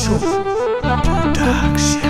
Show Production.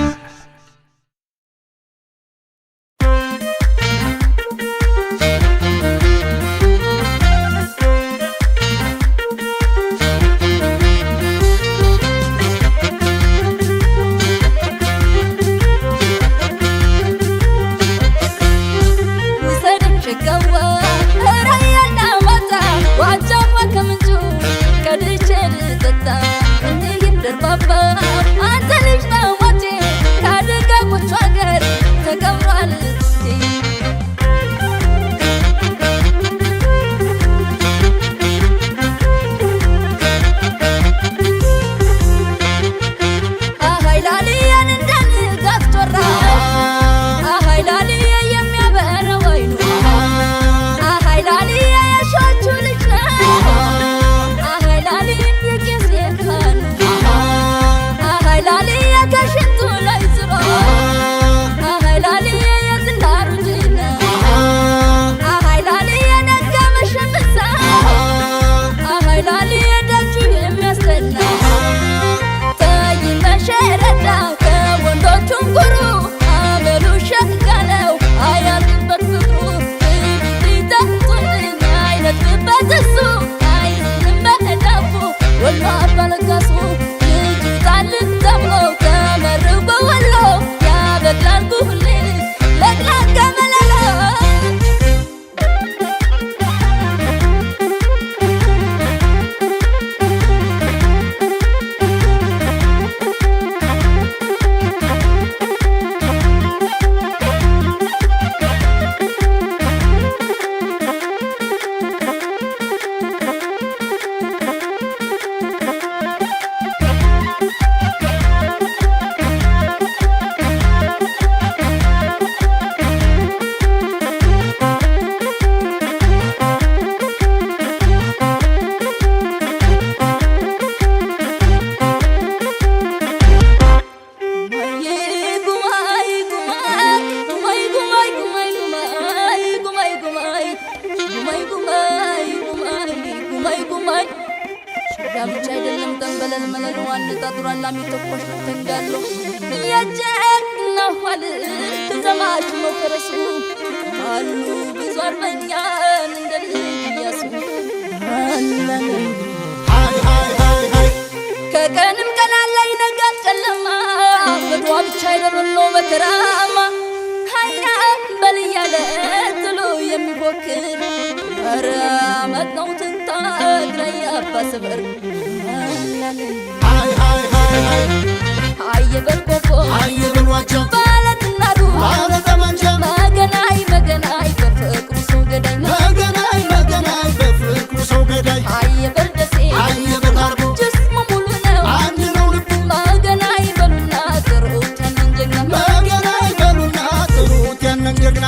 ብቻ አይደለም ተንበለል መለል ዋን ተጥሯል አሚተቆሽ ተንጋሎ ያጀና ኋል ተዘማች መፈረሱ አሉ ብዙ አርበኛን እንደልያሱ አላለ ከቀንም ቀን ላይ ነጋት ጨለማ በቷ ብቻ አይደለም በከራማ ሃያ በልያለ ጥሎ የሚፎክር አራመት ነው ትንታግ ላይ አባሰበር አይ በልቆቆ አይ በልዋቸው ባለትናዱ ባለተመንጀ መገናይ መገናይ በፍቅሩ ሰው ገዳይ መገናይ መገናይ በፍቅሩ ሰው ገዳይ አይ በልደሴ አይ በታርቦ ጅስሙ ሙሉ ነው አንድ ነው ልቡ መገናይ በሉና ጥሩት ያንን ጀግና መገናይ በሉና ጥሩት ያንን ጀግና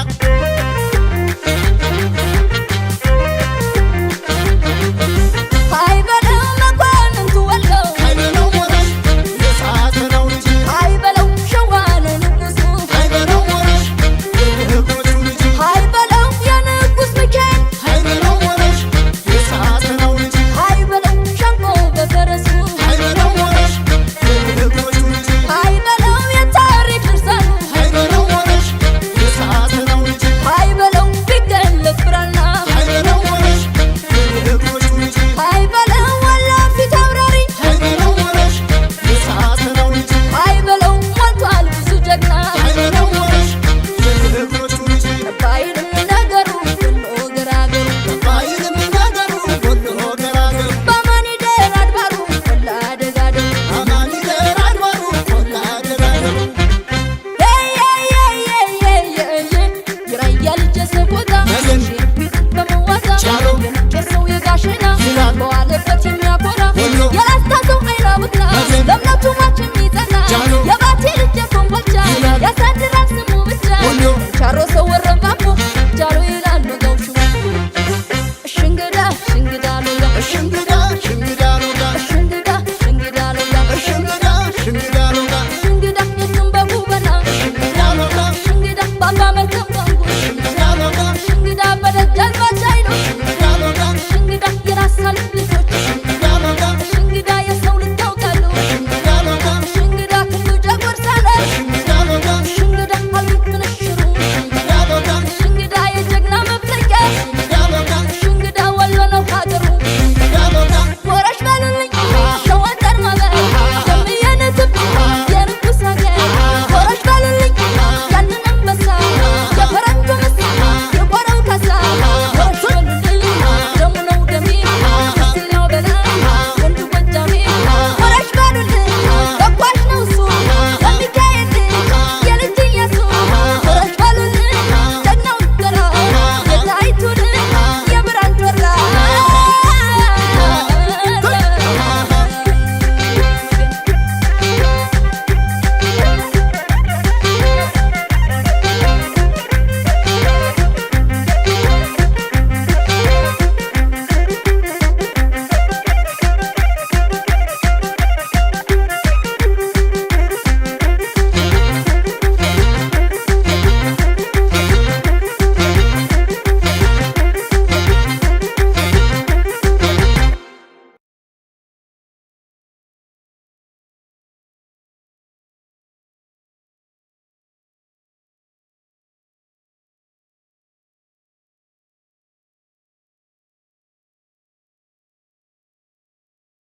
Baba,